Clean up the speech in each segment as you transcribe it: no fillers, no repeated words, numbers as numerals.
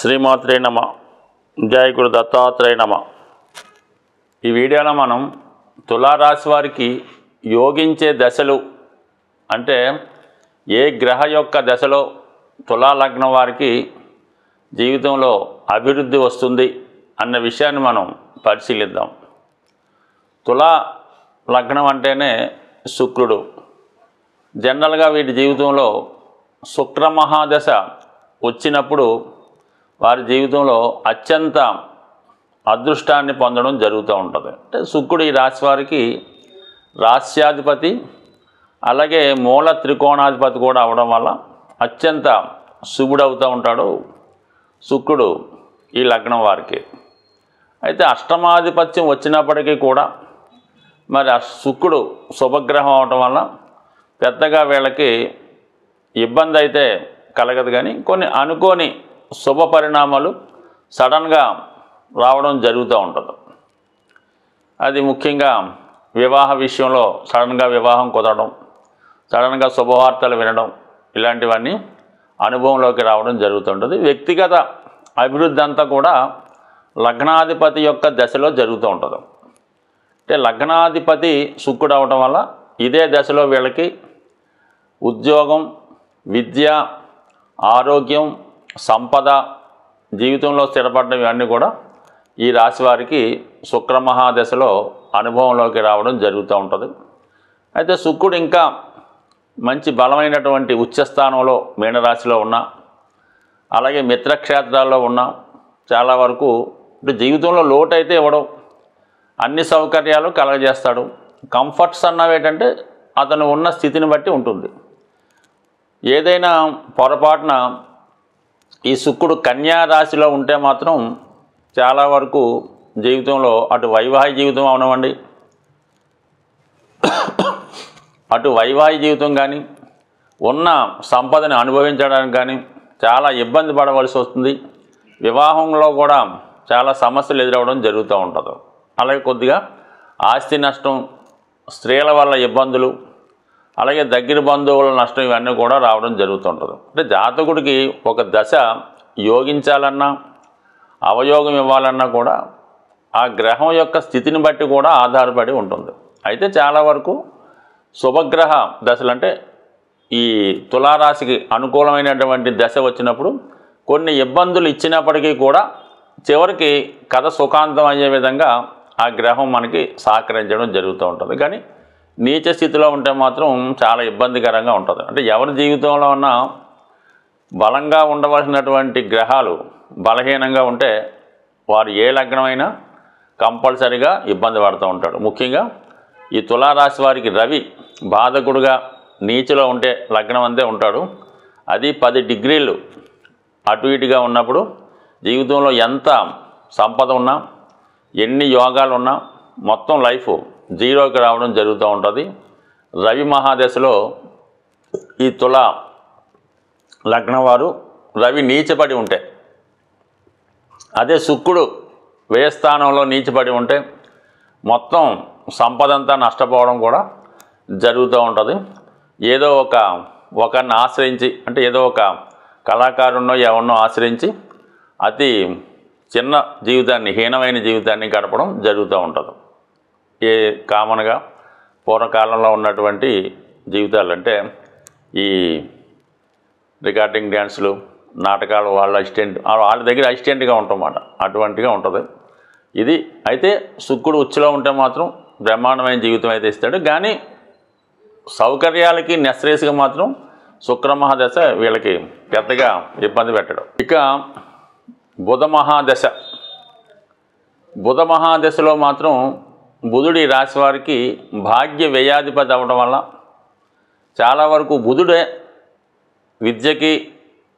శ్రీమాత్రే నమ. జయ గురు దత్తాత్రేయ నమ. ఈ వీడియోలో మనం తులారాశి వారికి యోగించే దశలు అంటే ఏ గ్రహ యొక్క దశలో తులా లగ్నం వారికి జీవితంలో అభివృద్ధి వస్తుంది అన్న విషయాన్ని మనం పరిశీలిద్దాం. తులా లగ్నం అంటేనే శుక్రుడు. జనరల్గా వీటి జీవితంలో శుక్ర మహాదశ వచ్చినప్పుడు వారి జీవితంలో అత్యంత అదృష్టాన్ని పొందడం జరుగుతూ ఉంటుంది. అంటే శుక్రుడు ఈ రాశి వారికి రాశ్యాధిపతి, అలాగే మూల త్రికోణాధిపతి కూడా అవడం వల్ల అత్యంత శుభుడవుతూ ఉంటాడు శుక్రుడు ఈ లగ్నం వారికి. అయితే అష్టమాధిపత్యం వచ్చినప్పటికీ కూడా మరి ఆ శుక్రుడు శుభగ్రహం అవడం వల్ల పెద్దగా వీళ్ళకి ఇబ్బంది అయితే కలగదు, కానీ కొన్ని అనుకోని శుభ పరిణామాలు సడన్గా రావడం జరుగుతూ ఉంటుంది. అది ముఖ్యంగా వివాహ విషయంలో సడన్గా వివాహం కుదరడం, సడన్గా శుభవార్తలు వినడం, ఇలాంటివన్నీ అనుభవంలోకి రావడం జరుగుతుంటుంది. వ్యక్తిగత అభివృద్ధి అంతా కూడా లగ్నాధిపతి యొక్క దశలో జరుగుతూ ఉంటుంది. అంటే లగ్నాధిపతి శుక్రుడు అవడం వల్ల ఇదే దశలో వీళ్ళకి ఉద్యోగం, విద్య, ఆరోగ్యం, సంపద, జీవితంలో స్థిరపడడం ఇవన్నీ కూడా ఈ రాశి వారికి శుక్రమహాదశలో అనుభవంలోకి రావడం జరుగుతూ ఉంటుంది. అయితే శుక్రుడు ఇంకా మంచి బలమైనటువంటి ఉచ్చస్థానంలో మీనరాశిలో ఉన్న, అలాగే మిత్రక్షేత్రాల్లో ఉన్న చాలా వరకు జీవితంలో లోటు అయితే ఇవ్వడం, అన్ని సౌకర్యాలు కలగజేస్తాడు. కంఫర్ట్స్ అన్నవి ఏంటంటే అతను ఉన్న స్థితిని బట్టి ఉంటుంది. ఏదైనా పొరపాటున ఈ శుక్రుడు కన్యా రాశిలో ఉంటే మాత్రం చాలా వరకు జీవితంలో అటు వైవాహిక జీవితం అవనివ్వండి, అటు వైవాహిక జీవితం కానీ ఉన్న సంపదని అనుభవించడానికి కానీ చాలా ఇబ్బంది పడవలసి వస్తుంది. వివాహంలో కూడా చాలా సమస్యలు ఎదురవడం జరుగుతూ ఉంటుంది. అలాగే కొద్దిగా ఆస్తి నష్టం, స్త్రీల వల్ల ఇబ్బందులు, అలాగే దగ్గర బంధువుల నష్టం ఇవన్నీ కూడా రావడం జరుగుతుంటుంది. అంటే జాతకుడికి ఒక దశ యోగించాలన్నా అవయోగం ఇవ్వాలన్నా కూడా ఆ గ్రహం యొక్క స్థితిని బట్టి కూడా ఆధారపడి ఉంటుంది. అయితే చాలా వరకు శుభగ్రహ దశలు అంటే ఈ తులారాశికి అనుకూలమైనటువంటి దశ వచ్చినప్పుడు కొన్ని ఇబ్బందులు ఇచ్చినప్పటికీ కూడా చివరికి కథ సుఖాంతం అయ్యే విధంగా ఆ గ్రహం మనకి సహకరించడం జరుగుతూ ఉంటుంది. కానీ నీచ స్థితిలో ఉంటే మాత్రం చాలా ఇబ్బందికరంగా ఉంటుంది. అంటే ఎవరి జీవితంలో ఉన్న బలంగా ఉండవలసినటువంటి గ్రహాలు బలహీనంగా ఉంటే వారు ఏ లగ్నమైనా కంపల్సరిగా ఇబ్బంది పడుతూ ఉంటాడు. ముఖ్యంగా ఈ తులారాశి వారికి రవి బాధకుడుగా నీచలో ఉంటే లగ్నం అంతే ఉంటాడు. అది 10 డిగ్రీలు అటు ఇటుగా ఉన్నప్పుడు జీవితంలో ఎంత సంపద ఉన్నా, ఎన్ని యోగాలు ఉన్నా మొత్తం లైఫ్ జీరోకి రావడం జరుగుతూ ఉంటుంది. రవి మహాదశలో ఈ తుల లగ్నం వారు రవి నీచపడి ఉంటే, అదే శుక్రుడు వ్యయస్థానంలో నీచపడి ఉంటే మొత్తం సంపద అంతా నష్టపోవడం కూడా జరుగుతూ ఉంటుంది. ఏదో ఒకరిని ఆశ్రయించి, అంటే ఏదో ఒక కళాకారున్నో ఎవరినో ఆశ్రయించి అతి చిన్న జీవితాన్ని, హీనమైన జీవితాన్ని గడపడం జరుగుతూ ఉంటుంది. ఏ కామన్గా పూర్వకాలంలో ఉన్నటువంటి జీవితాలు అంటే ఈ రికార్డింగ్ డ్యాన్సులు, నాటకాలు, వాళ్ళ దగ్గర అసిస్టెంట్గా ఉంటామన్నమాట, అటువంటిగా ఉంటుంది ఇది. అయితే శుక్రుడు ఉచ్చులో ఉంటే మాత్రం బ్రహ్మాండమైన జీవితం అయితే ఇస్తాడు. కానీ సౌకర్యాలకి నెసరేసిగా మాత్రం శుక్రమహాదశ వీళ్ళకి పెద్దగా ఇబ్బంది పెట్టడం. ఇక బుధ మహాదశలో మాత్రం బుధుడి రాశి వారికి భాగ్య వ్యయాధిపతి అవ్వడం వల్ల చాలా వరకు బుధుడే విద్యకి,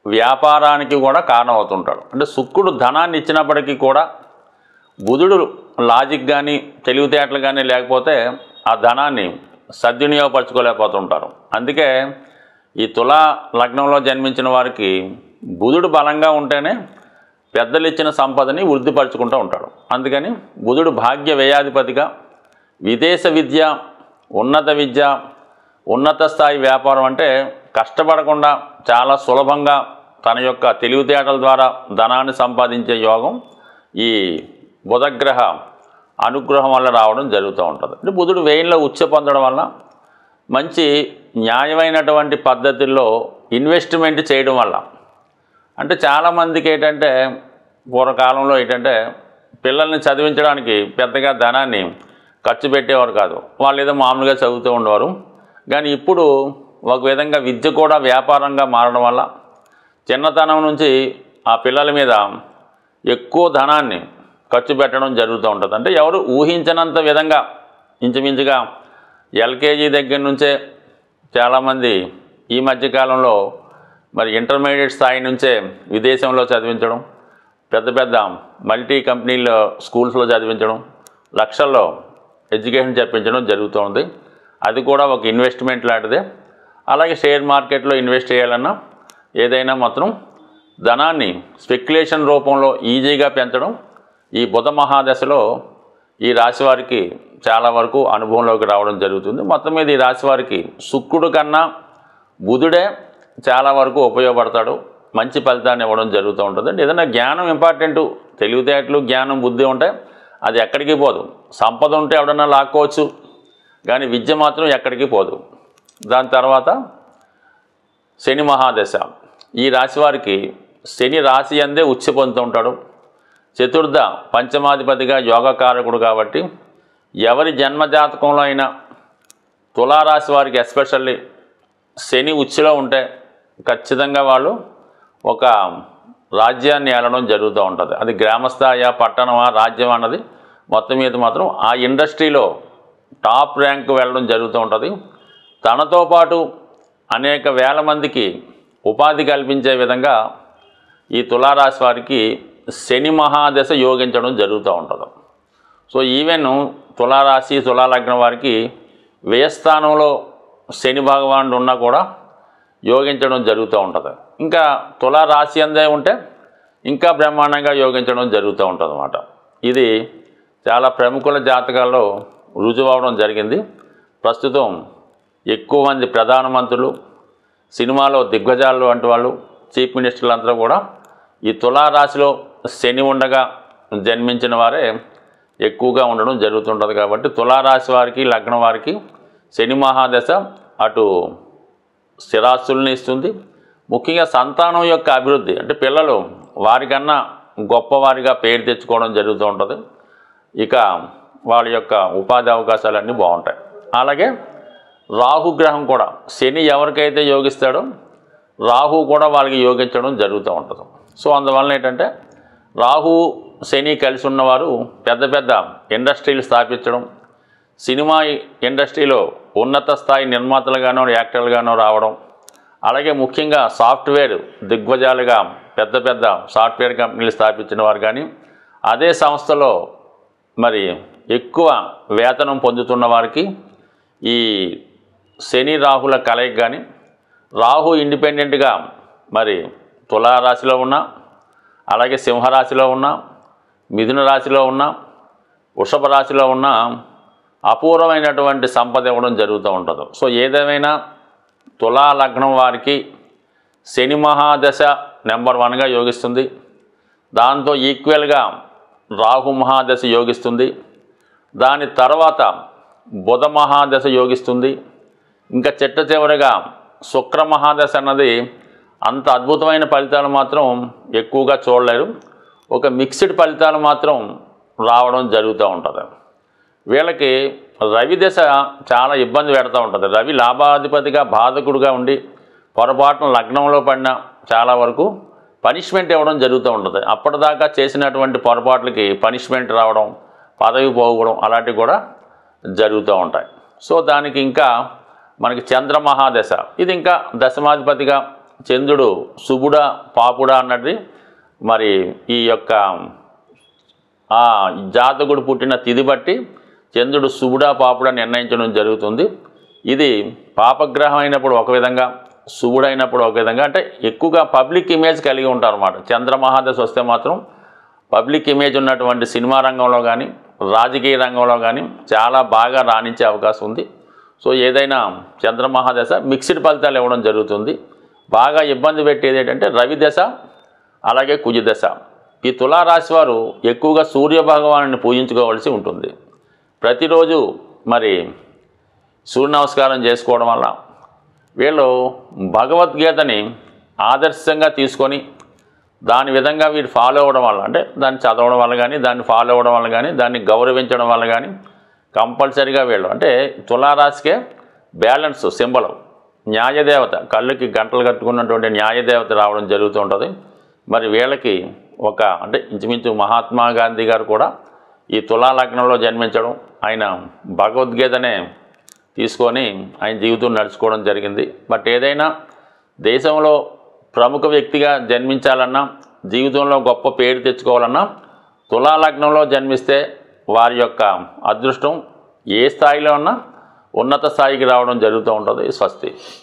వ్యాపారానికి కూడా కారణమవుతుంటాడు. అంటే శుక్రుడు ధనాన్ని ఇచ్చినప్పటికీ కూడా బుధుడు లాజిక్ కానీ తెలివితేటలు కానీ లేకపోతే ఆ ధనాన్ని సద్వినియోగపరచుకోలేకపోతుంటారు. అందుకే ఈ తులా లగ్నంలో జన్మించిన వారికి బుధుడు బలంగా ఉంటేనే పెద్దలు ఇచ్చిన సంపదని వృద్ధిపరచుకుంటూ ఉంటాడు. అందుకని బుధుడు భాగ్య వ్యయాధిపతిగా విదేశ విద్య, ఉన్నత విద్య, ఉన్నత స్థాయి వ్యాపారం అంటే కష్టపడకుండా చాలా సులభంగా తన యొక్క తెలివితేటల ద్వారా ధనాన్ని సంపాదించే యోగం ఈ బుధగ్రహ అనుగ్రహం వల్ల రావడం జరుగుతూ ఉంటుంది. అంటే బుధుడు వ్యయంలో ఉచ్చ పొందడం వల్ల మంచి న్యాయమైనటువంటి పద్ధతుల్లో ఇన్వెస్ట్మెంట్ చేయడం వల్ల, అంటే చాలామందికి ఏంటంటే పూర్వకాలంలో ఏంటంటే పిల్లల్ని చదివించడానికి పెద్దగా ధనాన్ని ఖర్చు పెట్టేవారు కాదు, వాళ్ళు ఏదో మామూలుగా చదువుతూ ఉండేవారు. కానీ ఇప్పుడు ఒక విధంగా విద్య కూడా వ్యాపారంగా మారడం వల్ల చిన్నతనం నుంచి ఆ పిల్లల మీద ఎక్కువ ధనాన్ని ఖర్చు పెట్టడం జరుగుతూ ఉంటుంది. అంటే ఎవరు ఊహించనంత విధంగా ఇంచుమించుగా ఎల్కేజీ దగ్గర నుంచే చాలామంది ఈ మధ్యకాలంలో మరి ఇంటర్మీడియట్ స్థాయి నుంచే విదేశంలో చదివించడం, పెద్ద పెద్ద మల్టీ కంపెనీల స్కూల్స్లో చదివించడం, లక్షల్లో ఎడ్యుకేషన్ చెప్పించడం జరుగుతూ ఉంది. అది కూడా ఒక ఇన్వెస్ట్మెంట్ లాంటిదే. అలాగే షేర్ మార్కెట్లో ఇన్వెస్ట్ చేయాలన్నా ఏదైనా మాత్రం ధనాన్ని స్పెక్యులేషన్ రూపంలో ఈజీగా పెంచడం ఈ బుధ మహాదశలో ఈ రాశి వారికి చాలా వరకు అనుభవంలోకి రావడం జరుగుతుంది. మొత్తం మీద ఈ రాశి వారికి శుక్రుడు కన్నా బుధుడే చాలా వరకు ఉపయోగపడతాడు, మంచి ఫలితాన్ని ఇవ్వడం జరుగుతూ ఉంటుంది. ఏదైనా జ్ఞానం ఇంపార్టెంటు, తెలివితేటలు జ్ఞానం బుద్ధి ఉంటే అది ఎక్కడికి పోదు. సంపద ఉంటే ఎవడన్నా లాక్కోవచ్చు, కానీ విద్య మాత్రం ఎక్కడికి పోదు. దాని తర్వాత శని మహాదశ. ఈ రాశి వారికి శని రాశి అందే ఉచ్చ పొందుతూ ఉంటాడు. చతుర్థ పంచమాధిపతిగా యోగకారకుడు కాబట్టి ఎవరి జన్మజాతకంలో అయినా తులారాశి వారికి ఎస్పెషల్లీ శని ఉచ్చులో ఉంటే ఖచ్చితంగా వాళ్ళు ఒక రాజ్యాన్ని ఏలడం జరుగుతూ ఉంటుంది. అది గ్రామస్థాయా పట్టణమా రాజ్యం అన్నది మొత్తం మీద మాత్రం ఆ ఇండస్ట్రీలో టాప్ ర్యాంక్ వెళ్ళడం జరుగుతూ ఉంటుంది. తనతో పాటు అనేక వేల మందికి ఉపాధి కల్పించే విధంగా ఈ తులారాశి వారికి శని మహాదశ యోగించడం జరుగుతూ ఉంటుంది. సో ఈవెన్ తులారాశి తులాలగ్నం వారికి వ్యయస్థానంలో శని భగవానుడు ఉన్నా కూడా యోగించడం జరుగుతూ ఉంటుంది. ఇంకా తులారాశి అందే ఉంటే ఇంకా బ్రహ్మాండంగా యోగించడం జరుగుతూ ఉంటుంది అన్నమాట. ఇది చాలా ప్రముఖుల జాతకాల్లో రుజువు అవడం జరిగింది. ప్రస్తుతం ఎక్కువ మంది ప్రధానమంత్రులు, సినిమాలో దిగ్గజాలు వంటి వాళ్ళు, చీఫ్ మినిస్టర్లు అందరూ కూడా ఈ తులారాశిలో శని ఉండగా జన్మించిన వారే ఎక్కువగా ఉండడం జరుగుతుంటుంది. కాబట్టి తులారాశి వారికి లగ్నం వారికి శని మహాదశ అటు స్థిరాస్తుల్ని ఇస్తుంది. ముఖ్యంగా సంతానం యొక్క అభివృద్ధి, అంటే పిల్లలు వారికన్నా గొప్పవారిగా పేరు తెచ్చుకోవడం జరుగుతూ ఉంటుంది. ఇక వాళ్ళ యొక్క ఉపాధి అవకాశాలన్నీ బాగుంటాయి. అలాగే రాహుగ్రహం కూడా శని ఎవరికైతే యోగిస్తాడో రాహు కూడా వాళ్ళకి యోగించడం జరుగుతూ ఉంటుంది. సో అందువలన ఏంటంటే రాహు శని కలిసి ఉన్నవారు పెద్ద పెద్ద ఇండస్ట్రీలు స్థాపించడం, సినిమా ఇండస్ట్రీలో ఉన్నత స్థాయి నిర్మాతలుగానో యాక్టర్లుగానో రావడం, అలాగే ముఖ్యంగా సాఫ్ట్వేర్ దిగ్గజాలుగా పెద్ద పెద్ద సాఫ్ట్వేర్ కంపెనీలు స్థాపించిన వారు కానీ, అదే సంస్థలో మరి ఎక్కువ వేతనం పొందుతున్న వారికి ఈ శని రాహుల కలయిక కానీ, రాహు ఇండిపెండెంట్గా మరి తులారాశిలో ఉన్నా, అలాగే సింహరాశిలో ఉన్నా, మిథున రాశిలో ఉన్నా, వృషభ రాశిలో ఉన్నా అపూర్వమైనటువంటి సంపద ఇవ్వడం జరుగుతూ ఉంటుంది. సో ఏదేమైనా తులా లగ్నం వారికి శని మహాదశ నెంబర్ 1గా యోగిస్తుంది. దాంతో ఈక్వల్గా రాహు మహాదశ యోగిస్తుంది. దాని తర్వాత బుధ మహాదశ యోగిస్తుంది. ఇంకా చివరిగా శుక్ర మహాదశ అన్నది అంత అద్భుతమైన ఫలితాలు మాత్రం ఎక్కువగా చూడలేరు. ఒక మిక్స్డ్ ఫలితాలు మాత్రం రావడం జరుగుతూ ఉంటుంది. వీళ్ళకి రవి దశ చాలా ఇబ్బంది పెడతా ఉంటుంది. రవి లాభాధిపతిగా బాధకుడుగా ఉండి పొరపాటున లగ్నంలో పడిన చాలా వరకు పనిష్మెంట్ ఇవ్వడం జరుగుతూ ఉంటుంది. అప్పటిదాకా చేసినటువంటి పొరపాట్లకి పనిష్మెంట్ రావడం, పదవి పోవడం అలాంటివి కూడా జరుగుతూ ఉంటాయి. సో దానికి ఇంకా మనకి చంద్ర మహాదశ, ఇది ఇంకా దశమాధిపతిగా చంద్రుడు శుభుడా పాపుడా అన్నది మరి ఈ యొక్క ఆ జాతకుడు పుట్టిన తిథి బట్టి చంద్రుడు శుభుడా పాపుడా నిర్ణయించడం జరుగుతుంది. ఇది పాపగ్రహం అయినప్పుడు ఒక విధంగా, శుభుడైనప్పుడు ఒక విధంగా, అంటే ఎక్కువగా పబ్లిక్ ఇమేజ్ కలిగి ఉంటారు అన్నమాట. చంద్ర మహాదశ వస్తే మాత్రం పబ్లిక్ ఇమేజ్ ఉన్నటువంటి సినిమా రంగంలో కానీ రాజకీయ రంగంలో కానీ చాలా బాగా రాణించే అవకాశం ఉంది. సో ఏదైనా చంద్ర మహాదశ మిక్స్డ్ ఫలితాలు ఇవ్వడం జరుగుతుంది. బాగా ఇబ్బంది పెట్టేది ఏంటంటే రవి దశ, అలాగే కుజ దశ. ఈ తులారాశి వారు ఎక్కువగా సూర్య భగవానుని పూజించుకోవాల్సి ఉంటుంది. ప్రతిరోజు మరి సూర్య నమస్కారం చేసుకోవడం వల్ల వీళ్ళు భగవద్గీతని ఆదర్శంగా తీసుకొని దాని విధంగా వీరు ఫాలో అవ్వడం వల్ల, అంటే దాన్ని చదవడం వల్ల కానీ, దాన్ని ఫాలో అవ్వడం వల్ల కానీ, దాన్ని గౌరవించడం వల్ల కానీ కంపల్సరీగా వీళ్ళు, అంటే తులారాశికే బ్యాలెన్స్ సింబల్ న్యాయదేవత, కళ్ళకి గంటలు కట్టుకున్నటువంటి న్యాయదేవత రావడం జరుగుతూ ఉంటుంది. మరి వీళ్ళకి అంటే ఇంచుమించు మహాత్మా గాంధీ గారు కూడా ఈ తులా లగ్నంలో జన్మించడం, ఆయన భగవద్గీతనే తీసుకొని ఆయన జీవితం నడుచుకోవడం జరిగింది. బట్ ఏదైనా దేశంలో ప్రముఖ వ్యక్తిగా జన్మించాలన్నా, జీవితంలో గొప్ప పేరు తెచ్చుకోవాలన్నా తులా లగ్నంలో జన్మిస్తే వారి యొక్క అదృష్టం ఏ స్థాయిలో ఉన్నా ఉన్నత స్థాయికి రావడం జరుగుతూ ఉంటుంది. స్వస్తి.